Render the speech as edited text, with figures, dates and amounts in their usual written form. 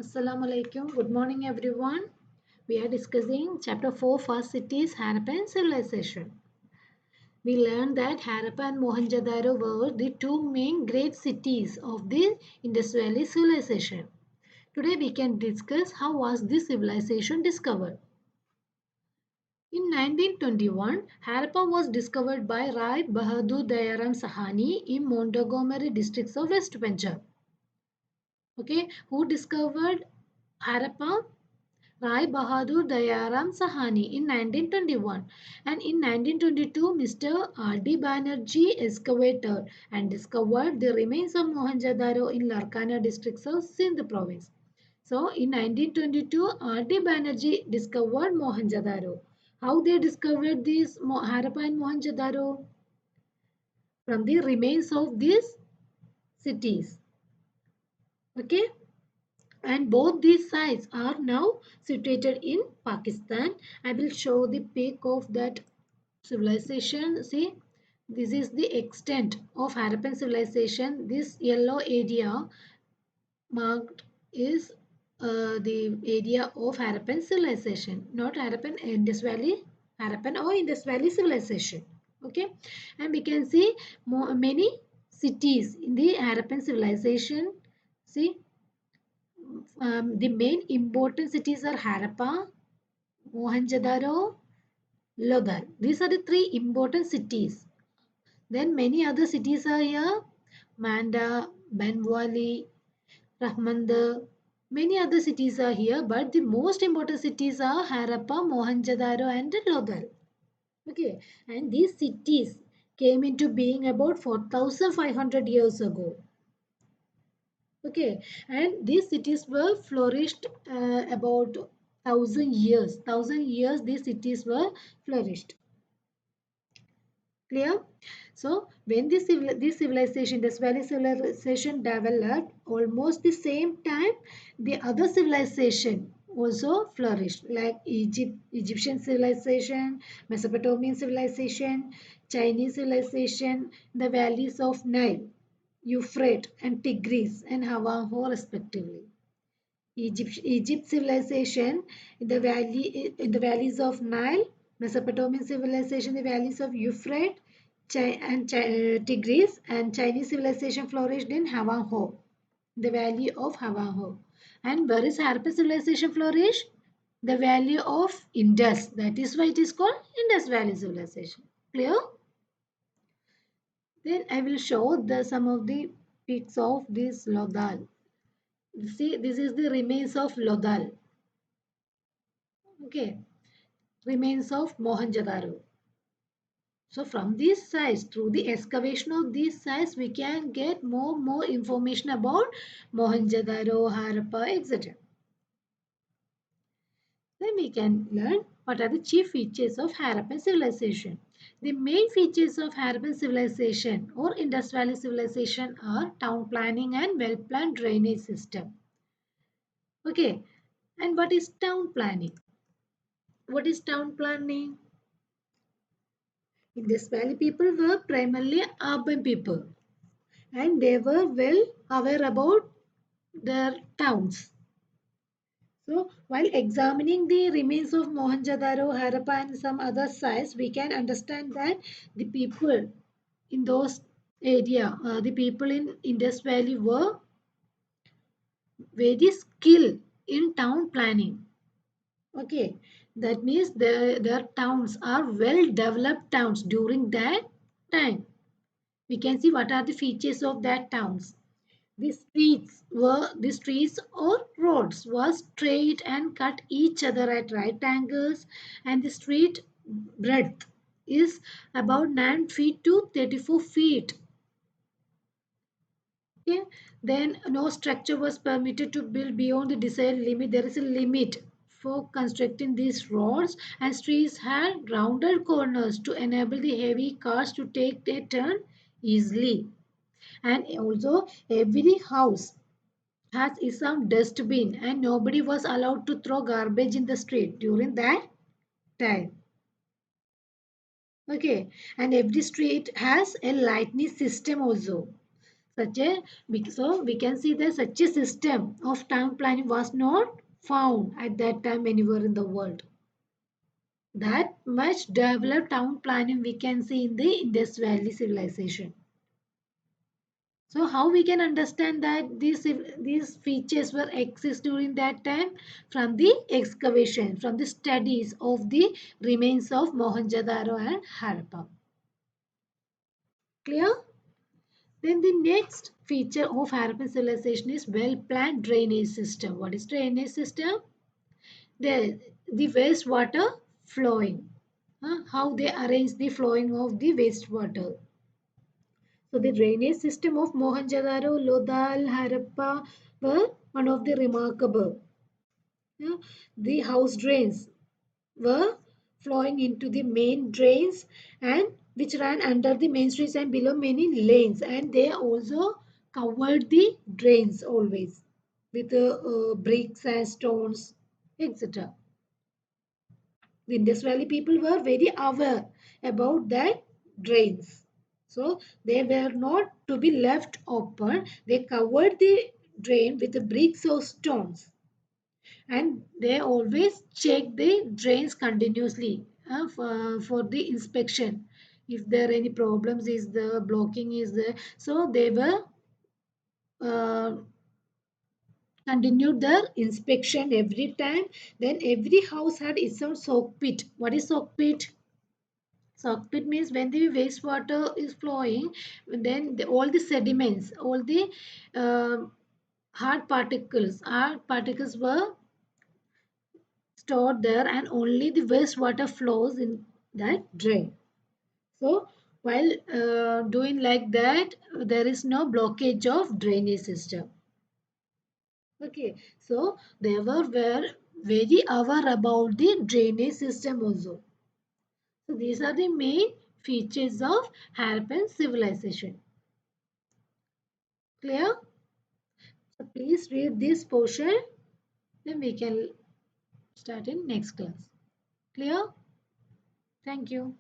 Assalamu alaikum. Good morning, everyone. We are discussing chapter 4 First Cities, Harappan Civilization. We learned that Harappa and Mohenjo-daro were the two main great cities of the Indus Valley civilization. Today we can discuss how was this civilization discovered. In 1921, Harappa was discovered by Rai Bahadur Dayaram Sahani in Montgomery districts of West Punjab. Okay, who discovered Harappa? Rai Bahadur Dayaram Sahani in 1921, and in 1922 Mr. R.D. Banerjee excavated and discovered the remains of Mohenjo-daro in Larkana district of Sindh province. So in 1922 R.D. Banerjee discovered Mohenjo-daro. How they discovered this Harappa and Mohenjo-daro? From the remains of these cities. Okay. And both these sites are now situated in Pakistan. I will show the peak of that civilization. See, this is the extent of Harappan civilization. This yellow area marked is the area of Harappan civilization, not Harappan Indus Valley, Harappan or Indus Valley civilization. Okay, and we can see many cities in the Harappan civilization. See, the main important cities are Harappa, Mohenjo-daro, Lodar. These are the three important cities. Then many other cities are here. Manda, Benwali, Rahmandar. Many other cities are here, but the most important cities are Harappa, Mohenjo-daro and Lodar. Okay, and these cities came into being about 4,500 years ago. Okay, and these cities were flourished about 1,000 years. 1,000 years these cities were flourished. Clear? So when this civilization, this valley civilization developed, almost the same time, the other civilization also flourished, like Egyptian civilization, Mesopotamian civilization, Chinese civilization, the valleys of Nile, Euphrates and Tigris and Havanho respectively. Egypt civilization in the valleys of Nile, Mesopotamian civilization, the valleys of Euphrates Tigris, and Chinese civilization flourished in Havanho, the valley of Havanho. And where is Harappa civilization flourished? The valley of Indus. That is why it is called Indus Valley civilization. Clear? Then I will show some of the peaks of this Lodal. See, this is the remains of Lodal. Okay, remains of Mohenjo-daro. So from these sites, through the excavation of these sites, we can get more information about Mohenjo-daro, Harappa, etc. Then we can learn what are the chief features of Harappan civilization. The main features of Harappan civilization or Indus Valley civilization are town planning and well-planned drainage system. Okay, and what is town planning? What is town planning? Indus Valley people were primarily urban people and they were well aware about their towns. So, while examining the remains of Mohenjo-daro, Harappa and some other sites, we can understand that the people in those the people in Indus Valley were very skilled in town planning. Okay, that means their towns are well developed towns during that time. We can see what are the features of that towns. The streets or roads were straight and cut each other at right angles, and the street breadth is about 9 feet to 34 feet. Okay. Then no structure was permitted to build beyond the desired limit. There is a limit for constructing these roads, and streets had rounded corners to enable the heavy cars to take their turn easily. And also every house has its own dustbin and nobody was allowed to throw garbage in the street during that time. Okay, and every street has a lightning system also. So we can see that such a system of town planning was not found at that time anywhere in the world. That much developed town planning we can see in the Indus Valley civilization. So how we can understand that these features were exist during that time? From the excavation, from the studies of the remains of Mohenjo-daro and Harappa. Clear? Then the next feature of Harappan civilization is well-planned drainage system. What is drainage system? The wastewater flowing. How they arrange the flowing of the wastewater. So the drainage system of Mohenjo-daro, Lodha, Harappa were one of the remarkable. Uh, the house drains were flowing into the main drains and which ran under the main streets and below many lanes, and they also covered the drains always with bricks and stones, etc. The Indus Valley people were very aware about that drains. So they were not to be left open. They covered the drain with the bricks or stones, and they always check the drains continuously for the inspection. If there are any problems, is the blocking is there. So they were uh, continued their inspection every time. Then every house had its own soak pit. What is soak pit? Soak pit means when the wastewater is flowing, then all the sediments, all the uh, hard particles were stored there, and only the wastewater flows in that drain. So while doing like that, there is no blockage of drainage system. Okay, so they were very aware about the drainage system also. So these are the main features of Harappan civilization. Clear? So please read this portion, then we can start in next class. Clear? Thank you.